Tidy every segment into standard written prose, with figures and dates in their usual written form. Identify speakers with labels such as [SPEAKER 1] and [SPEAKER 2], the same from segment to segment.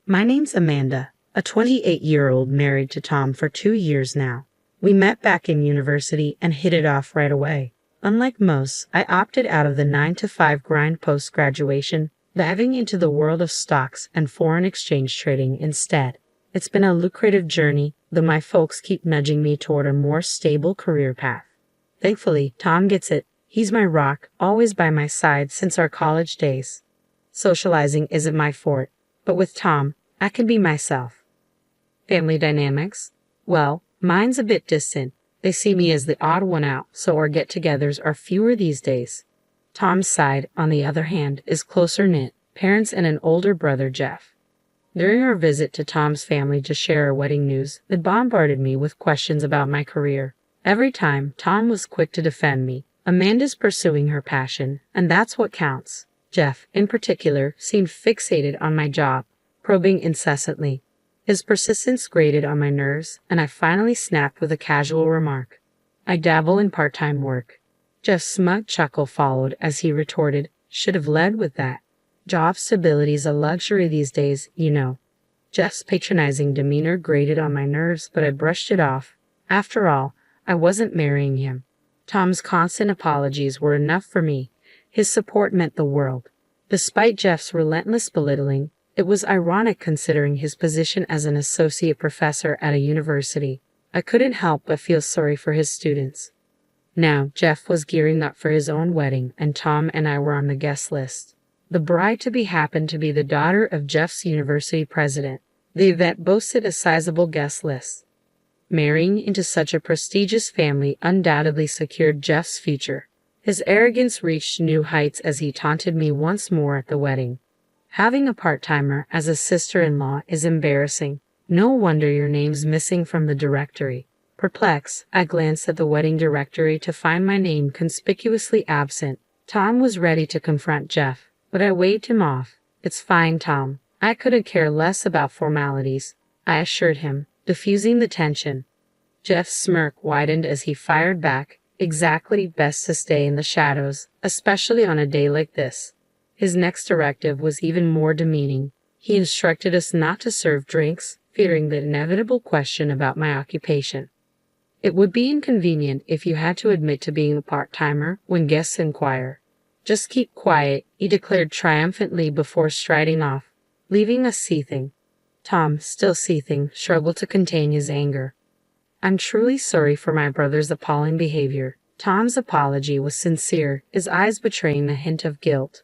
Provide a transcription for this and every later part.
[SPEAKER 1] My name's Amanda, a 28-year-old married to Tom for 2 years now. We met back in university and hit it off right away. Unlike most, I opted out of the 9-to-5 grind post-graduation, diving into the world of stocks and foreign exchange trading instead. It's been a lucrative journey, though my folks keep nudging me toward a more stable career path. Thankfully, Tom gets it. He's my rock, always by my side since our college days. Socializing isn't my forte, but with Tom, I can be myself. Family dynamics? Well, mine's a bit distant. They see me as the odd one out, so our get-togethers are fewer these days. Tom's side, on the other hand, is closer-knit, parents and an older brother, Jeff. During our visit to Tom's family to share our wedding news, they bombarded me with questions about my career. Every time, Tom was quick to defend me. Amanda's pursuing her passion, and that's what counts. Jeff, in particular, seemed fixated on my job, probing incessantly. His persistence grated on my nerves, and I finally snapped with a casual remark. I dabble in part-time work. Jeff's smug chuckle followed as he retorted, should have led with that. Job stability's a luxury these days, you know. Jeff's patronizing demeanor grated on my nerves, but I brushed it off. After all, I wasn't marrying him. Tom's constant apologies were enough for me. His support meant the world. Despite Jeff's relentless belittling, it was ironic considering his position as an associate professor at a university. I couldn't help but feel sorry for his students. Now, Jeff was gearing up for his own wedding, and Tom and I were on the guest list. The bride-to-be happened to be the daughter of Jeff's university president. The event boasted a sizable guest list. Marrying into such a prestigious family undoubtedly secured Jeff's future. His arrogance reached new heights as he taunted me once more at the wedding. Having a part-timer as a sister-in-law is embarrassing. No wonder your name's missing from the directory. Perplexed, I glanced at the wedding directory to find my name conspicuously absent. Tom was ready to confront Jeff, but I waved him off. It's fine, Tom. I couldn't care less about formalities, I assured him, diffusing the tension. Jeff's smirk widened as he fired back. Exactly, best to stay in the shadows, especially on a day like this. His next directive was even more demeaning. He instructed us not to serve drinks, fearing the inevitable question about my occupation. It would be inconvenient if you had to admit to being a part-timer when guests inquire. Just keep quiet, he declared triumphantly before striding off, leaving us seething. Tom, still seething, struggled to contain his anger. I'm truly sorry for my brother's appalling behavior. Tom's apology was sincere, his eyes betraying a hint of guilt.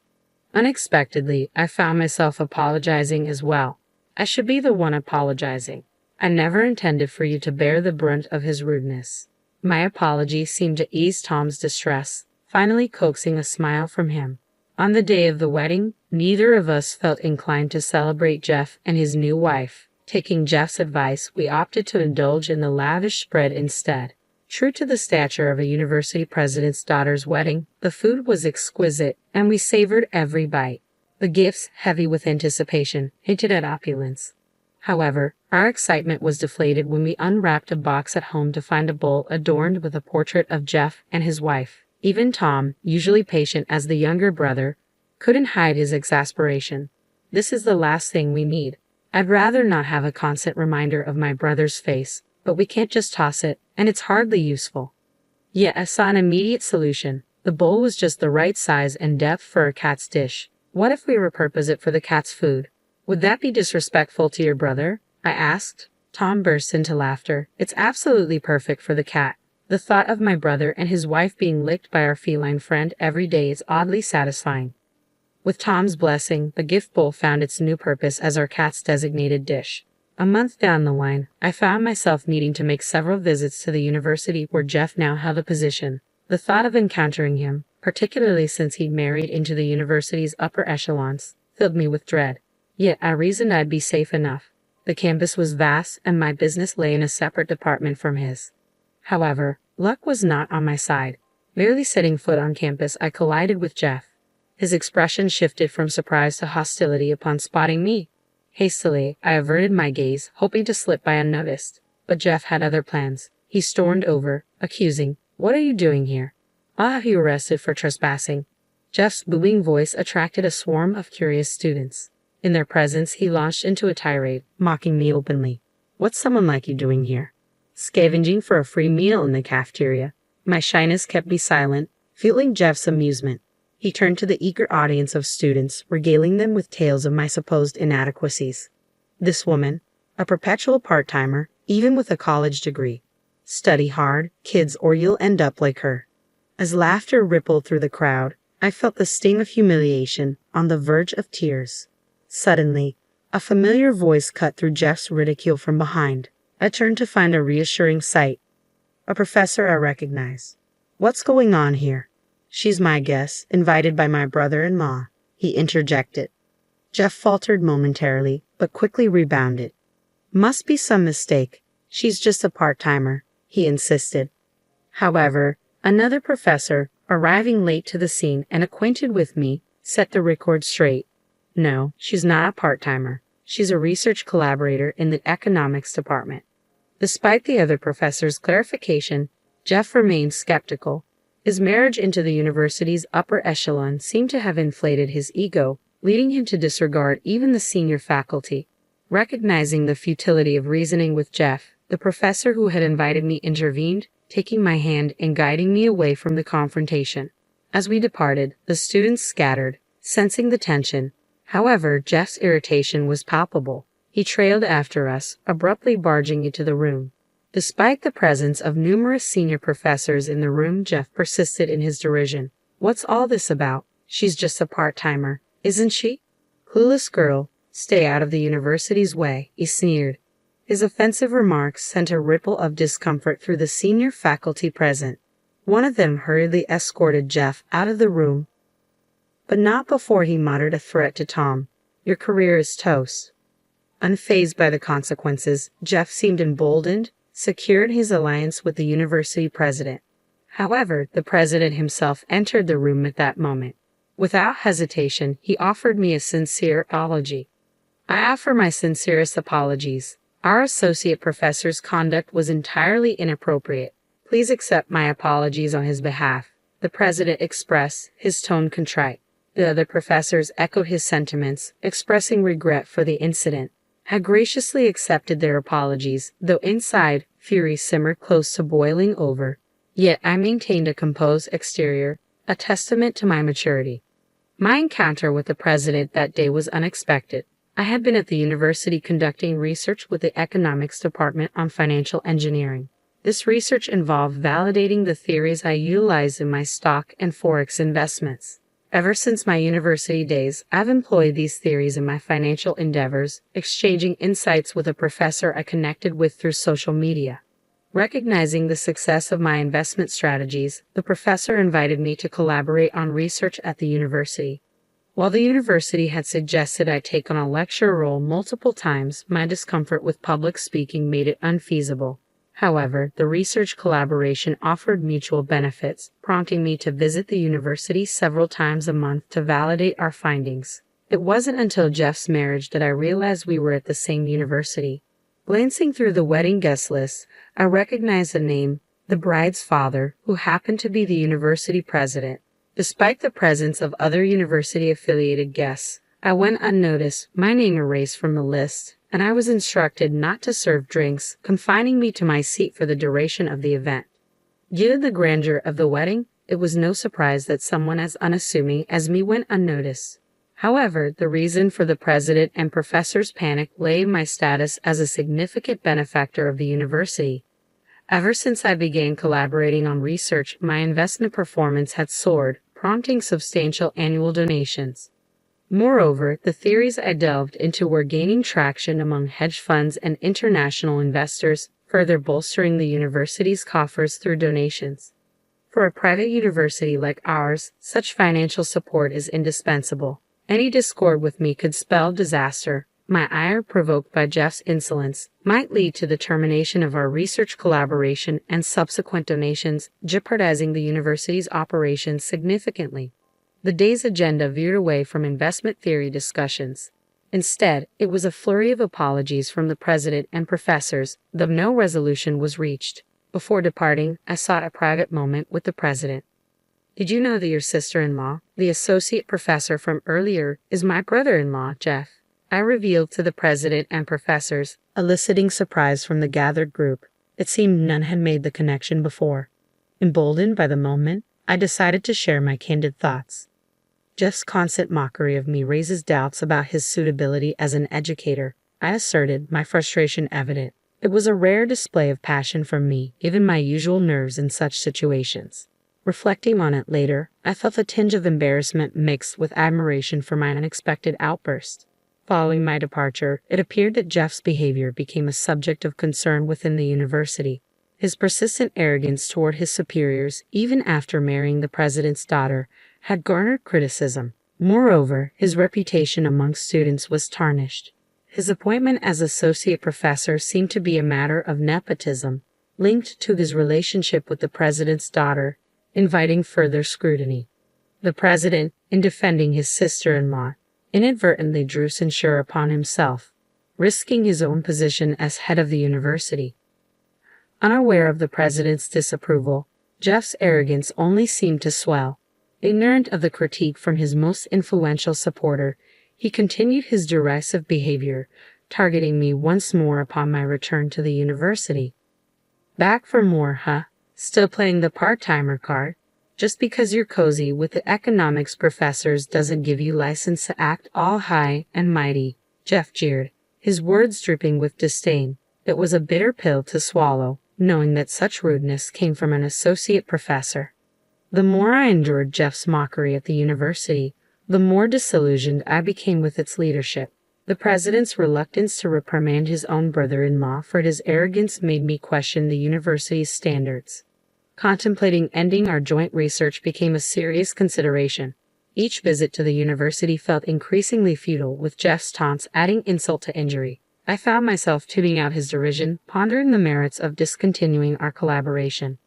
[SPEAKER 1] Unexpectedly, I found myself apologizing as well. I should be the one apologizing. I never intended for you to bear the brunt of his rudeness. My apology seemed to ease Tom's distress, finally coaxing a smile from him. On the day of the wedding, neither of us felt inclined to celebrate Jeff and his new wife. Taking Jeff's advice, we opted to indulge in the lavish spread instead. True to the stature of a university president's daughter's wedding, the food was exquisite, and we savored every bite. The gifts, heavy with anticipation, hinted at opulence. However, our excitement was deflated when we unwrapped a box at home to find a bowl adorned with a portrait of Jeff and his wife. Even Tom, usually patient as the younger brother, couldn't hide his exasperation. This is the last thing we need. I'd rather not have a constant reminder of my brother's face, but we can't just toss it, and it's hardly useful. Yet I saw an immediate solution. The bowl was just the right size and depth for a cat's dish. What if we repurpose it for the cat's food? Would that be disrespectful to your brother? I asked. Tom burst into laughter. It's absolutely perfect for the cat. The thought of my brother and his wife being licked by our feline friend every day is oddly satisfying. With Tom's blessing, the gift bowl found its new purpose as our cat's designated dish. A month down the line, I found myself needing to make several visits to the university where Jeff now held a position. The thought of encountering him, particularly since he'd married into the university's upper echelons, filled me with dread. Yet I reasoned I'd be safe enough. The campus was vast, and my business lay in a separate department from his. However, luck was not on my side. Merely setting foot on campus, I collided with Jeff. His expression shifted from surprise to hostility upon spotting me. Hastily, I averted my gaze, hoping to slip by unnoticed. But Jeff had other plans. He stormed over, accusing, "What are you doing here?" "I'll have you arrested for trespassing." Jeff's booming voice attracted a swarm of curious students. In their presence, he launched into a tirade, mocking me openly. What's someone like you doing here? Scavenging for a free meal in the cafeteria. My shyness kept me silent, feeling Jeff's amusement. He turned to the eager audience of students, regaling them with tales of my supposed inadequacies. This woman, a perpetual part-timer, even with a college degree. Study hard, kids, or you'll end up like her. As laughter rippled through the crowd, I felt the sting of humiliation, on the verge of tears. Suddenly, a familiar voice cut through Jeff's ridicule from behind. I turned to find a reassuring sight. A professor I recognized. What's going on here? She's my guest, invited by my brother-in-law, he interjected. Jeff faltered momentarily, but quickly rebounded. Must be some mistake. She's just a part-timer, he insisted. However, another professor, arriving late to the scene and acquainted with me, set the record straight. No, she's not a part-timer. She's a research collaborator in the economics department. Despite the other professor's clarification, Jeff remained skeptical. His marriage into the university's upper echelon seemed to have inflated his ego, leading him to disregard even the senior faculty. Recognizing the futility of reasoning with Jeff, the professor who had invited me intervened, taking my hand and guiding me away from the confrontation. As we departed, the students scattered, sensing the tension. However, Jeff's irritation was palpable. He trailed after us, abruptly barging into the room. Despite the presence of numerous senior professors in the room, Jeff persisted in his derision. What's all this about? She's just a part-timer, isn't she? Clueless girl, stay out of the university's way, he sneered. His offensive remarks sent a ripple of discomfort through the senior faculty present. One of them hurriedly escorted Jeff out of the room, but not before he muttered a threat to Tom. Your career is toast. Unfazed by the consequences, Jeff seemed emboldened, secured his alliance with the university president. However, the president himself entered the room at that moment. Without hesitation, he offered me a sincere apology. I offer my sincerest apologies. Our associate professor's conduct was entirely inappropriate. Please accept my apologies on his behalf, the president expressed, his tone contrite. The other professors echoed his sentiments, expressing regret for the incident. I graciously accepted their apologies, though inside, fury simmered close to boiling over. Yet I maintained a composed exterior, a testament to my maturity. My encounter with the president that day was unexpected. I had been at the university conducting research with the economics department on financial engineering. This research involved validating the theories I utilized in my stock and forex investments. Ever since my university days, I've employed these theories in my financial endeavors, exchanging insights with a professor I connected with through social media. Recognizing the success of my investment strategies, the professor invited me to collaborate on research at the university. While the university had suggested I take on a lecture role multiple times, my discomfort with public speaking made it unfeasible. However, the research collaboration offered mutual benefits, prompting me to visit the university several times a month to validate our findings. It wasn't until Jeff's marriage that I realized we were at the same university. Glancing through the wedding guest list, I recognized the name, the bride's father, who happened to be the university president. Despite the presence of other university-affiliated guests, I went unnoticed, my name erased from the list, and I was instructed not to serve drinks, confining me to my seat for the duration of the event. Given the grandeur of the wedding, it was no surprise that someone as unassuming as me went unnoticed. However, the reason for the president and professor's panic lay in my status as a significant benefactor of the university. Ever since I began collaborating on research, my investment performance had soared, prompting substantial annual donations. Moreover, the theories I delved into were gaining traction among hedge funds and international investors, further bolstering the university's coffers through donations. For a private university like ours, such financial support is indispensable. Any discord with me could spell disaster. My ire, provoked by Jeff's insolence, might lead to the termination of our research collaboration and subsequent donations, jeopardizing the university's operations significantly. The day's agenda veered away from investment theory discussions. Instead, it was a flurry of apologies from the president and professors, though no resolution was reached. Before departing, I sought a private moment with the president. Did you know that your sister-in-law, the associate professor from earlier, is my brother-in-law, Jeff? I revealed to the president and professors, eliciting surprise from the gathered group. It seemed none had made the connection before. Emboldened by the moment, I decided to share my candid thoughts. Jeff's constant mockery of me raises doubts about his suitability as an educator, I asserted, my frustration evident. It was a rare display of passion from me, given my usual nerves in such situations. Reflecting on it later, I felt a tinge of embarrassment mixed with admiration for my unexpected outburst. Following my departure, it appeared that Jeff's behavior became a subject of concern within the university. His persistent arrogance toward his superiors, even after marrying the president's daughter, had garnered criticism. Moreover, his reputation among students was tarnished. His appointment as associate professor seemed to be a matter of nepotism, linked to his relationship with the president's daughter, inviting further scrutiny. The president, in defending his sister-in-law, inadvertently drew censure upon himself, risking his own position as head of the university. Unaware of the president's disapproval, Jeff's arrogance only seemed to swell. Ignorant of the critique from his most influential supporter, he continued his derisive behavior, targeting me once more upon my return to the university. Back for more, huh? Still playing the part-timer card? Just because you're cozy with the economics professors doesn't give you license to act all high and mighty, Jeff jeered, his words dripping with disdain. It was a bitter pill to swallow, knowing that such rudeness came from an associate professor. The more I endured Jeff's mockery at the university, the more disillusioned I became with its leadership. The president's reluctance to reprimand his own brother-in-law for his arrogance made me question the university's standards. Contemplating ending our joint research became a serious consideration. Each visit to the university felt increasingly futile, with Jeff's taunts adding insult to injury. I found myself tuning out his derision, pondering the merits of discontinuing our collaboration.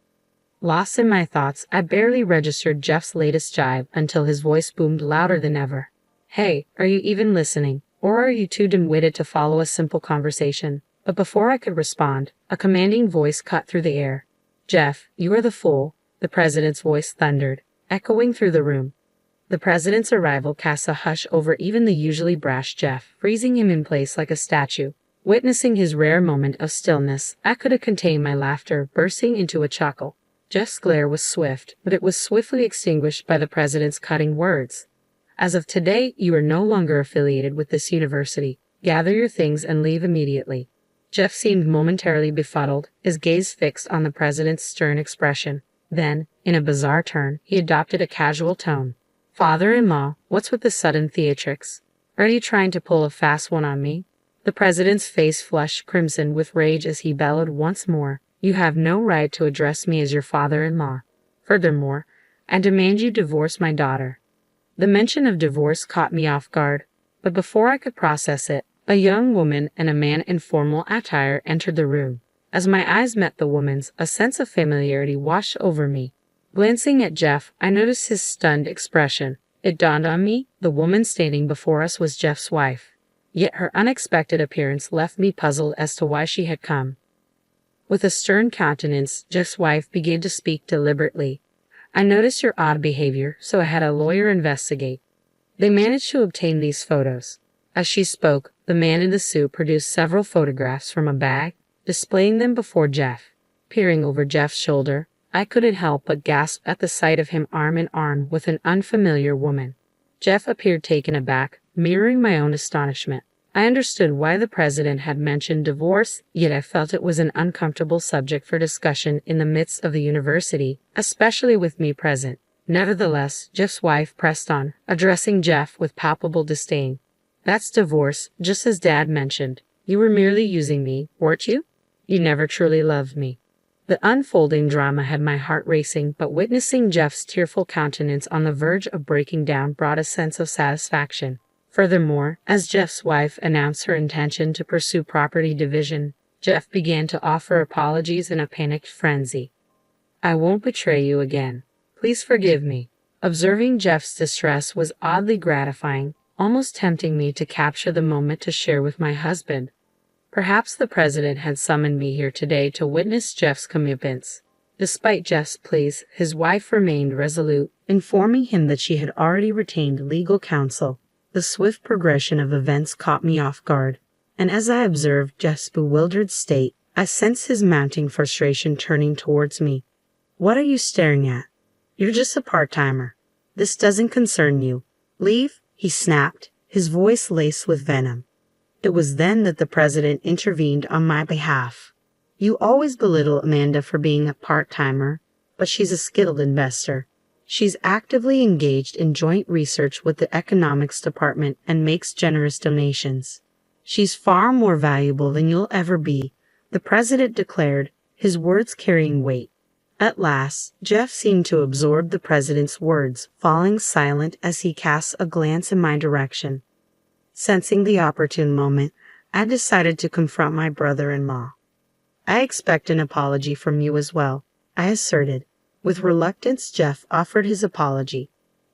[SPEAKER 1] Lost in my thoughts, I barely registered Jeff's latest jibe until his voice boomed louder than ever. Hey, are you even listening? Or are you too dim-witted to follow a simple conversation? But before I could respond, a commanding voice cut through the air. Jeff, you are the fool, the president's voice thundered, echoing through the room. The president's arrival cast a hush over even the usually brash Jeff, freezing him in place like a statue. Witnessing his rare moment of stillness, I could have contained my laughter, bursting into a chuckle. Jeff's glare was swift, but it was swiftly extinguished by the president's cutting words. As of today, you are no longer affiliated with this university. Gather your things and leave immediately. Jeff seemed momentarily befuddled, his gaze fixed on the president's stern expression. Then, in a bizarre turn, he adopted a casual tone. Father-in-law, what's with the sudden theatrics? Are you trying to pull a fast one on me? The president's face flushed crimson with rage as he bellowed once more. You have no right to address me as your father-in-law. Furthermore, I demand you divorce my daughter. The mention of divorce caught me off guard, but before I could process it, a young woman and a man in formal attire entered the room. As my eyes met the woman's, a sense of familiarity washed over me. Glancing at Jeff, I noticed his stunned expression. It dawned on me, the woman standing before us was Jeff's wife. Yet her unexpected appearance left me puzzled as to why she had come. With a stern countenance, Jeff's wife began to speak deliberately. I noticed your odd behavior, so I had a lawyer investigate. They managed to obtain these photos. As she spoke, the man in the suit produced several photographs from a bag, displaying them before Jeff. Peering over Jeff's shoulder, I couldn't help but gasp at the sight of him arm in arm with an unfamiliar woman. Jeff appeared taken aback, mirroring my own astonishment. I understood why the president had mentioned divorce, yet I felt it was an uncomfortable subject for discussion in the midst of the university, especially with me present. Nevertheless, Jeff's wife pressed on, addressing Jeff with palpable disdain. That's divorce, just as Dad mentioned. You were merely using me, weren't you? You never truly loved me. The unfolding drama had my heart racing, but witnessing Jeff's tearful countenance on the verge of breaking down brought a sense of satisfaction. Furthermore, as Jeff's wife announced her intention to pursue property division, Jeff began to offer apologies in a panicked frenzy. I won't betray you again. Please forgive me. Observing Jeff's distress was oddly gratifying, almost tempting me to capture the moment to share with my husband. Perhaps the president had summoned me here today to witness Jeff's comeuppance. Despite Jeff's pleas, his wife remained resolute, informing him that she had already retained legal counsel. The swift progression of events caught me off guard, and as I observed Jeff's bewildered state, I sensed his mounting frustration turning towards me. "What are you staring at? You're just a part-timer. This doesn't concern you. Leave," he snapped, his voice laced with venom. It was then that the president intervened on my behalf. "You always belittle Amanda for being a part-timer, but she's a skilled investor. She's actively engaged in joint research with the economics department and makes generous donations. She's far more valuable than you'll ever be," the president declared, his words carrying weight. At last, Jeff seemed to absorb the president's words, falling silent as he cast a glance in my direction. Sensing the opportune moment, I decided to confront my brother-in-law. "I expect an apology from you as well," I asserted. With reluctance, Jeff offered his apology.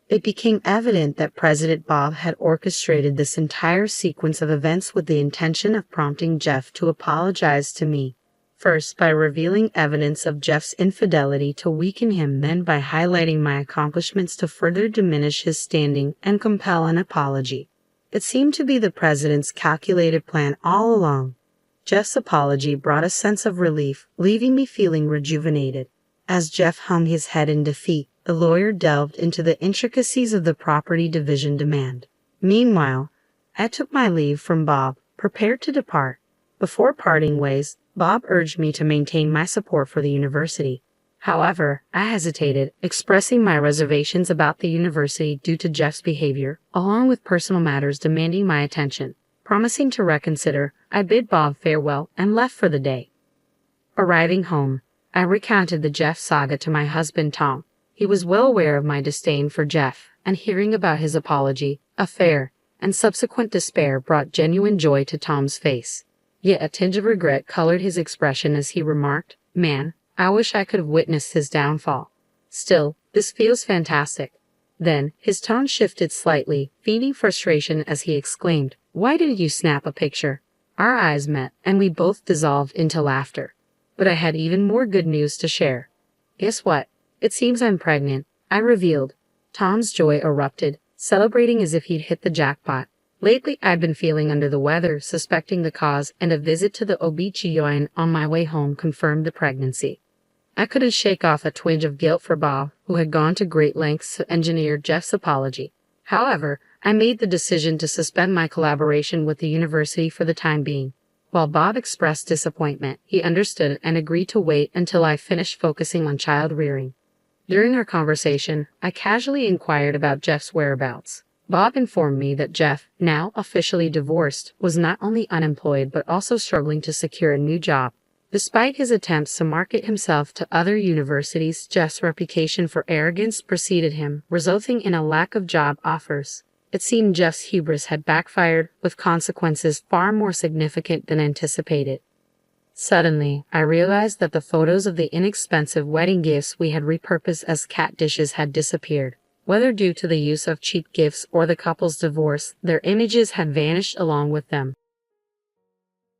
[SPEAKER 1] It became evident that President Bob had orchestrated this entire sequence of events with the intention of prompting Jeff to apologize to me. First, by revealing evidence of Jeff's infidelity to weaken him, then by highlighting my accomplishments to further diminish his standing and compel an apology. It seemed to be the president's calculated plan all along. Jeff's apology brought a sense of relief, leaving me feeling rejuvenated. As Jeff hung his head in defeat, the lawyer delved into the intricacies of the property division demand. Meanwhile, I took my leave from Bob, prepared to depart. Before parting ways, Bob urged me to maintain my support for the university. However, I hesitated, expressing my reservations about the university due to Jeff's behavior, along with personal matters demanding my attention. Promising to reconsider, I bid Bob farewell and left for the day. Arriving home, I recounted the Jeff saga to my husband Tom. He was well aware of my disdain for Jeff, and hearing about his apology, affair, and subsequent despair brought genuine joy to Tom's face. Yet a tinge of regret colored his expression as he remarked, "Man, I wish I could have witnessed his downfall. Still, this feels fantastic." Then, his tone shifted slightly, feigning frustration as he exclaimed, "Why didn't you snap a picture?" Our eyes met, and we both dissolved into laughter. But I had even more good news to share. "Guess what? It seems I'm pregnant," I revealed. Tom's joy erupted, celebrating as if he'd hit the jackpot. Lately, I'd been feeling under the weather, suspecting the cause, and a visit to the OB/GYN on my way home confirmed the pregnancy. I couldn't shake off a twinge of guilt for Bob, who had gone to great lengths to engineer Jeff's apology. However, I made the decision to suspend my collaboration with the university for the time being. While Bob expressed disappointment, he understood and agreed to wait until I finished focusing on child rearing. During our conversation, I casually inquired about Jeff's whereabouts. Bob informed me that Jeff, now officially divorced, was not only unemployed but also struggling to secure a new job. Despite his attempts to market himself to other universities, Jeff's reputation for arrogance preceded him, resulting in a lack of job offers. It seemed Jeff's hubris had backfired, with consequences far more significant than anticipated. Suddenly, I realized that the photos of the inexpensive wedding gifts we had repurposed as cat dishes had disappeared. Whether due to the use of cheap gifts or the couple's divorce, their images had vanished along with them.